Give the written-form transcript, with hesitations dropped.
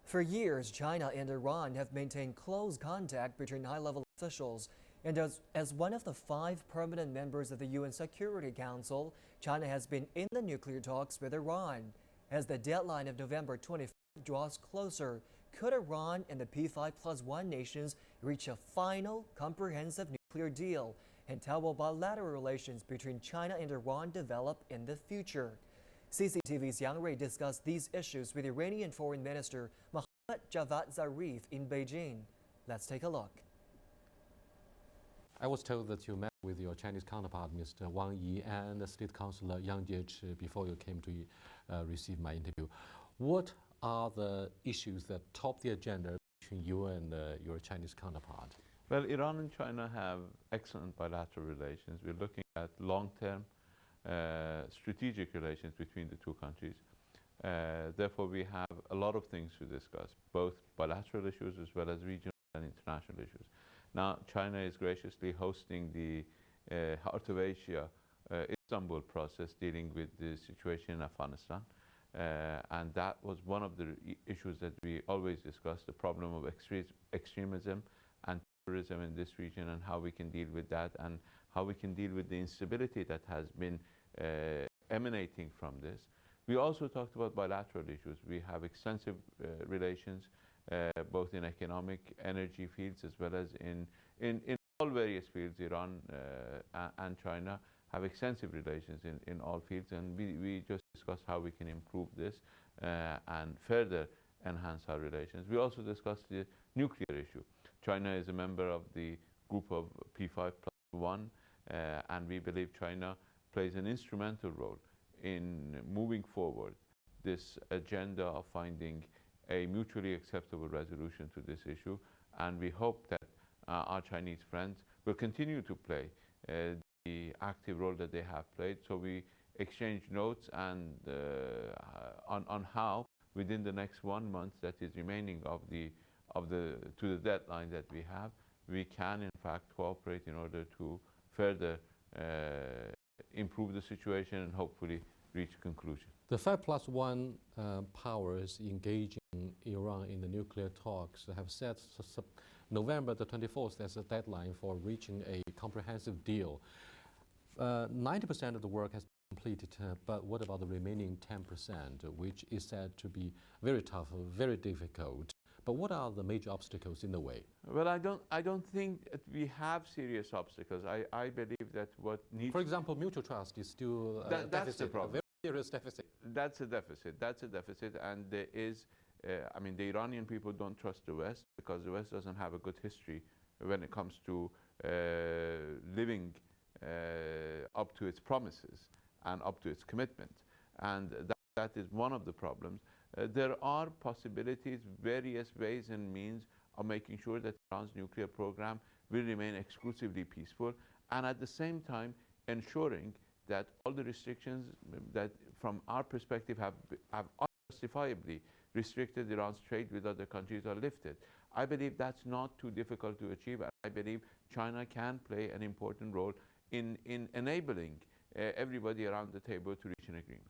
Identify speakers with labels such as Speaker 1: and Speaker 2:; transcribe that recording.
Speaker 1: For years, China and Iran have maintained close contact between high-level officials. And as one of the 5 permanent members of the UN Security Council, China has been in the nuclear talks with Iran. As the deadline of November 25th draws closer, could Iran and the P5+1 nations reach a final, comprehensive nuclear deal? And how will bilateral relations between China and Iran develop in the future? CCTV's Yang Rui discussed these issues with Iranian Foreign Minister Mohammad Javad Zarif in Beijing. Let's take a look.
Speaker 2: I was told that you met with your Chinese counterpart, Mr. Wang Yi, and the State Councilor Yang Jiechi before you came to receive my interview. What are the issues that top the agenda between you and your Chinese counterpart?
Speaker 3: Well, Iran and China have excellent bilateral relations. We're looking at long-term strategic relations between the two countries. Therefore, we have a lot of things to discuss, both bilateral issues as well as regional and international issues. Now, China is graciously hosting the Heart of Asia Istanbul process dealing with the situation in Afghanistan. And that was one of the issues that we always discussed, the problem of extremism and terrorism in this region and how we can deal with that and how we can deal with the instability that has been emanating from this. We also talked about bilateral issues. We have extensive relations both in economic, energy fields as well as in all various fields. Iran and China have extensive relations in all fields, and we just discussed how we can improve this and further enhance our relations. We also discussed the nuclear issue. China is a member of the group of P5+1, and we believe China plays an instrumental role in moving forward this agenda of finding a mutually acceptable resolution to this issue. And we hope that our Chinese friends will continue to play the active role that they have played. So we exchange notes and on how within the next 1 month that is remaining to the deadline that we have, we can in fact cooperate in order to further improve the situation and hopefully reach a conclusion.
Speaker 2: The 5+1 powers engaging Iran in the nuclear talks have set November the 24th as a deadline for reaching a comprehensive deal. 90% of the work has been completed, but what about the remaining 10%, which is said to be very tough, very difficult? But what are the major obstacles in the way?
Speaker 3: Well, I don't think that we have serious obstacles. I believe that what needs...
Speaker 2: For example, mutual trust is still a deficit,
Speaker 3: that's the problem.
Speaker 2: A very serious deficit.
Speaker 3: That's a deficit, and there is, I mean, the Iranian people don't trust the West because the West doesn't have a good history when it comes to living up to its promises and up to its commitment. And that is one of the problems. There are possibilities, various ways and means of making sure that Iran's nuclear program will remain exclusively peaceful, and at the same time ensuring that all the restrictions that from our perspective have unjustifiably restricted Iran's trade with other countries are lifted. I believe that's not too difficult to achieve, and I believe China can play an important role in enabling everybody around the table to reach an agreement.